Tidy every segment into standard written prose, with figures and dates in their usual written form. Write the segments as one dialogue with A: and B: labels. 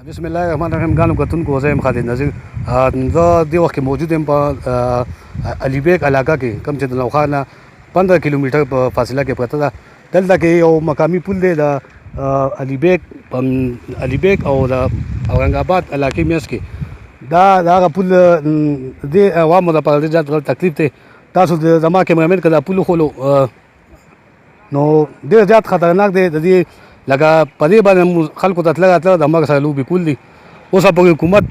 A: بسم الله الرحمن الرحیم ګانو کتونکو زه یم خالد نذیر زه دې وخت کې موجود یم په علي بیګ علاقه کې کوم چې د نوخا نه 15 کیلومتر په فاصله کې پرته ده. دلته کې یو مقامي پل دی د علي بیګ او د اورنګ آباد علاقې میانځ کې. دا هغه پل د عوامو لپاره ډېر زیات تکلیف دی. تاسو زما کیمرامین که دا پل وښولو نو ډېر زیات خطرناک دی. د دې لکه په دې باندې خلکو ته تله راتله د مرګ سره لوبې کول دي. اوس پکې حکومت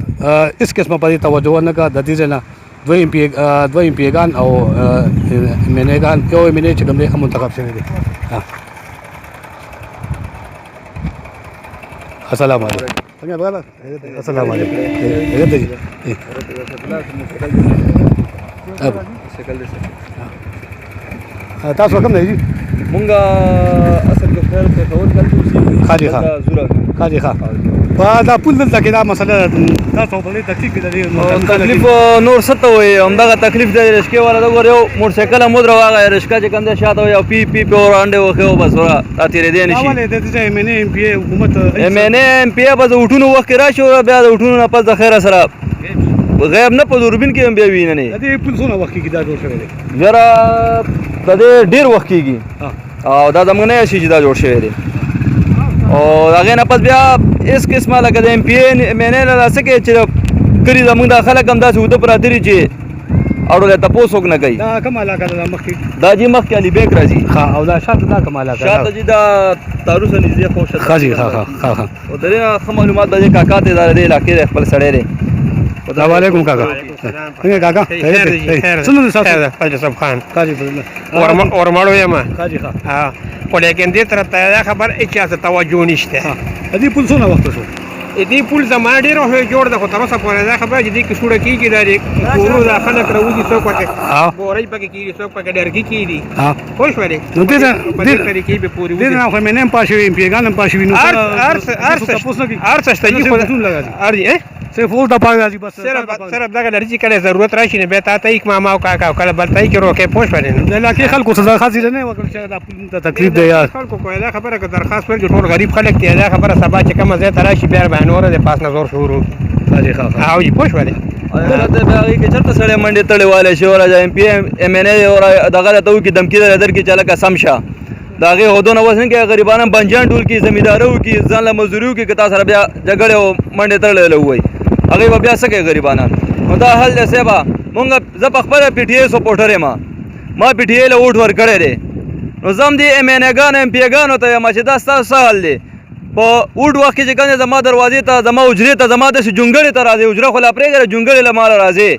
A: هېڅ قسمه په دې توجه نه کړه. د دې ځای نه دوه ایم پي ګان او ایم این اے ګان، یو ایم این اے چې کوم دی منتخب شوی دی. السلام علیکم. السلام علیکم. تاسو کوم دی؟
B: مونږه اصل کې خیر په خبر کړو
A: خاجي ښه په دا پل دلته کې دا مسله تاسو په دې تکلیف کې د
B: تکلیف نور څه ته وایي، همدغه تکلیف دی. رشکې والا د ګور یو موټرسایکل هم ودرو، هغه رشکه چې کوم دی شاته وایي او پی په وړاندې وښې او بس راتېرېدی نه شي.
A: ولې د دې ایم این اے ایم پي اے حکومت
B: ایم این اے ایم پي اے به د اوټونو وخت کې راشي او بیا د اوټونو نه پس د خیره سره غیب نه په دوربین کې هم بیا وینه نه.
A: د دې پل څونه وخت کېږي دا جوړ شوی دی؟
B: یاره د دې ډېر وخت کېږي او دا زموږ نه شي چې دا جوړ شوی دی. او د هغې نه پس بیا هېڅ قسمه لکه د ایم پي اے ایم این اے نه څه کوي چې کلي زموږ دا خلک هم داسې اوده پراته دي چې اړو دی تپوس څوک نه کوي.
A: دا کومه علاقه ده مخکې؟
B: دا جي مخکې علي بیګ راځي.
A: ښه، او دا شاته دا کومه علاقه ده؟
B: شاته جي دا تاروس نږدې خو شته.
A: ښه جي ښه.
B: او د دې نه ښه معلومات د دې کاکا ته د دې علاقې دی، خپل سړی دی.
A: السلام علیکم کاکا. څنګه کاکا؟ څنګه دې ساتو؟
C: فضل صاحب خان
A: قاضي
C: ورمړو یم.
A: قاضي ښه.
C: خو لیکن دې طرف ته دا خبر هېچا ته توجه نشته.
A: د دې پل څونه وخت شو؟
C: دې پل زما ډېر وخت جوړ ده، خو تر اوسه پورې دا خبره چې دې کې سوړه کېږي، دا د کورونو دا خلک راوځي، څوک پکې بورۍ پکې کېږي، څوک پکې ډرګي کېږي. پوه شولې؟
A: نو
C: په دې طریقې به پورې
A: دې نه خو ایم این اے هم پاس شوي، ایم پي اے ګان هم پاس شوي. نو
C: هر څه شته جي.
A: صرف اوس د پاره راځي، بس
C: صرف دغه لري چې کله ضرورت راشي نو بیا تا ته یې ماما او کاکا او کله بل ته یې کې روکې. پوه شولې؟
A: د علاقې خلکو څه درخواست نه وکړ چې دا پل ته تکلیف دی یا
C: خلکو کوی دا خبره که درخواست ورکړي، ټول غریب خلک دي، دا خبره سبا چې کومه ځای ته راشي بیا به نوره د پاس نه زور شروع. او جي پوه شولې؟
B: د هغې کې چېرته سړی منډې تړې والی شي او ایم پي ایم این اے دغه راته وکړي، دمکي درکړي چې هلکه سم شه. د هغې عهدو نه اوس نه کوي، غریبان هم بنجان ډول کړي، زمینداره وکړي، ځان له مزدوري وکړي، که تا سره بیا جګړې او منډې تړلې ووایي، هغې به بیا څه کوي غریبانان. نو دا حل دی صاحبه. مونږ زه په خپله پي ټي اے سپورټر یم، ما پي ټي اے له ووټ ورکړی دی. نو زه هم دې ایم این اے ګانو ایم پي اے ګانو ته یم چې دا ستاسو څه حل دی؟ په ووټ وخت کې چې کوم دی زما دروازې ته، زما حجرې ته، زما داسې جونګړې ته راځي، حجره خو لا پرېږده، جونګړې له ماله راځي.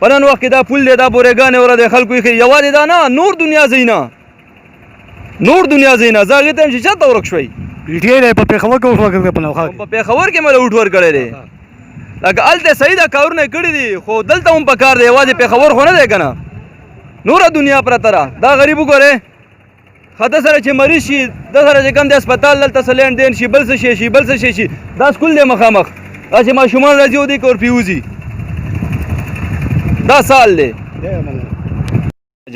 B: په نن وخت کې دا پل دی، دا بورېګانې وره دی، خلکو ایښي. یوازې دا نه، نور دنیا ځئ نه، نور دنیا ځئ نه. زه هغې ته یم چې چېرته ورک شوئ؟
A: پي ټي اے په پېښور کې اوس وکړی، په نوخا
B: په پېښور کې مې له ووټ ورکړی دی. لکه هلته صحیح ده، کارونه یې کړي دي، خو دلته هم پکار دی. یوازې پېښور خو نه دی که نه، نوره دنیا پرته ده. دا غریب وګورئ، خطه سره چې مریض شي، د سره چې کوم دی اسپتال دلته څه لین دین شي، بل څه شی شي، بل څه شی شي. دا سکول دی مخامخ، دا چې ماشومان راځي او دی که ورپې وځي، دا سال دی.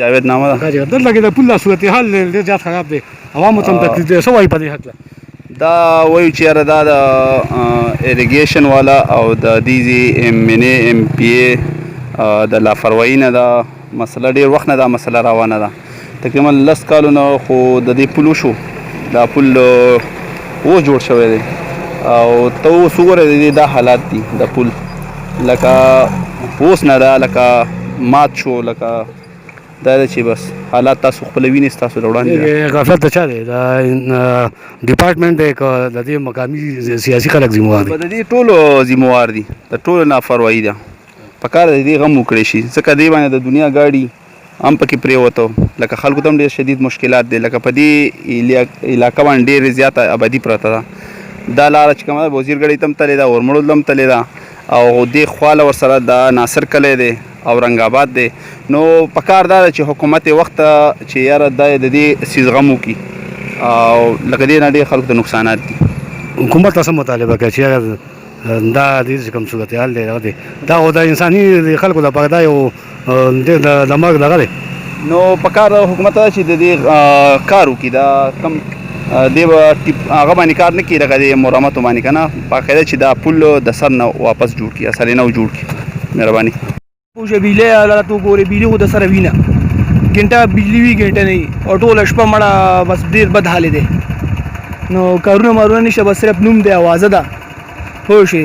D: جاوید نامه ده.
A: دلته کې د پل صورتحال ډېر زیات خراب دی، عوامو ته هم تکلیف دی. څه وایي په دې هکله؟
D: دا وایو چې یاره دا د ایریګیشن والا او د دې ایم این اے ایم پي اے د لاپروایي نه دا مسله ډېر وخت نه دا مسله روانه ده. تقریبا 10 کالو نه خو د دې پل وشو، دا پل اوس جوړ شوی دی او ته اوس وګورئ دا حالات دي د پل، لکه اوس نه ده، لکه مات شو، لکه دا ده چې بس حالات تاسو خپله وینئ، ستاسو له وړاندې.
A: غفلت د چا دی؟ د ډپارټمنټ دی که د دې مقامي سیاسي خلک ذموار دي؟
D: د دې ټولو ذموار دي، د ټولو نافروايي ده. پکار د دې غم وکړی شي، ځکه دې باندې د دنیا ګاډي هم پکې پرېوته، لکه خلکو ته هم ډېر شدید مشکلات دی. لکه په دې علاقه باندې ډېرې زیاته آبادي پرته ده. دا لاره چې کومه ده وزیر ګړۍ ته هم تللې ده، ورمړو ته هم تللې ده، او دې خواله ورسره د ناصر کلی دی او رنګ آباد دی. نو پکار دا ده چې حکومت یې وخت چې یاره دا د دې سیز غم وکړي، او لکه دې نه ډېر خلکو ته نقصانات دي.
A: حکومت ته څه مطالبه کوي چې دا دې کوم صورتحال دی دی دا خو د انساني خلکو لپاره دا یو د مرګ دغه دی.
D: نو پکار حکومت ته چې د دې کار وکړي، دا کم دی به هغه باندې کار نه کوي لکه د مرمتو باندې که نه باقاعده چې دا پل د سر نه واپس جوړ کړي اصلي نه جوړ کړي مهرباني
E: پوجا بیله الله تو ګوره بیلی خو د سره وینه ګنټه بجلی وی ګنټه نه او ټول شپه مړه بس ډیر بد حال دی نو کارونه مارونه نشه بس صرف نوم دی आवाज ده خو شي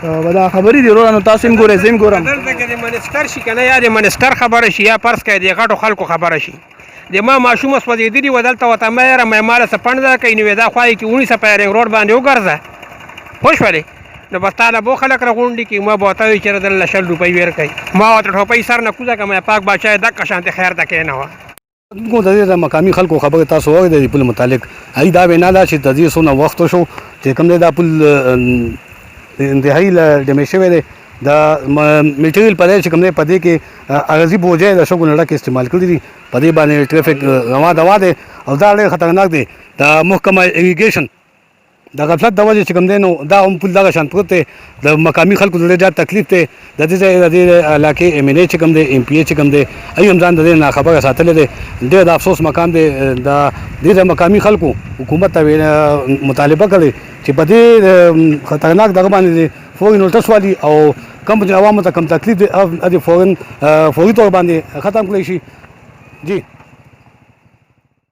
E: ودا خبرې دی ورو نو تاسو هم ګوره زم ګورم
C: دلته کې د منستر شي کنه یا د منستر خبره شي یا پرس کې د غټو خلکو خبره شي د ما ماشوم اوس پدې دی ودلته وته مې مال سپند کې نو دا خوای کې 19 پیرنګ روډ باندې وګرځه خوش وله نو بس تعالی بو خلک راغونډي کې ما بوته چې د 100 روپۍ ور کوي ما وته ټوپۍ سر نه کوزه کوم پاک بچای د کشانت خیر تکې نه و
A: کو د دې مقامی خلکو خبره تاسو وایي د پل متعلق ای دا وینا دا چې د دې سونه وخت شو چې کوم دا پل انتهایی ل ډیمیشن دی دا میټریل پدې چې کوم دې پدې کې اغازي بوجه د شګو نړه کې استعمال کړی دي پدې باندې ټریفیک روا دوا دی او دا ډېر خطرناک دی د محکمه اریګیشن د غفلت د وجه چې کوم دی نو دا هم پل دغه شان پروت دی د مقامی خلکو ډېر زیات تکلیف دی د دې علاقې ایم ان ای چې کوم دی ایم پی ای چې کوم دی ای هم ځان د دې ناخبره ساتلی دی ډېر د افسوس مقام دی د دې مقامی خلکو حکومت ته مطالبه کړې چې په دې خطرناک دغه باندې فوري نوټس والی او کم عوامو ته کم تکلیف دی فوري طور باندې ختم کړی شي جی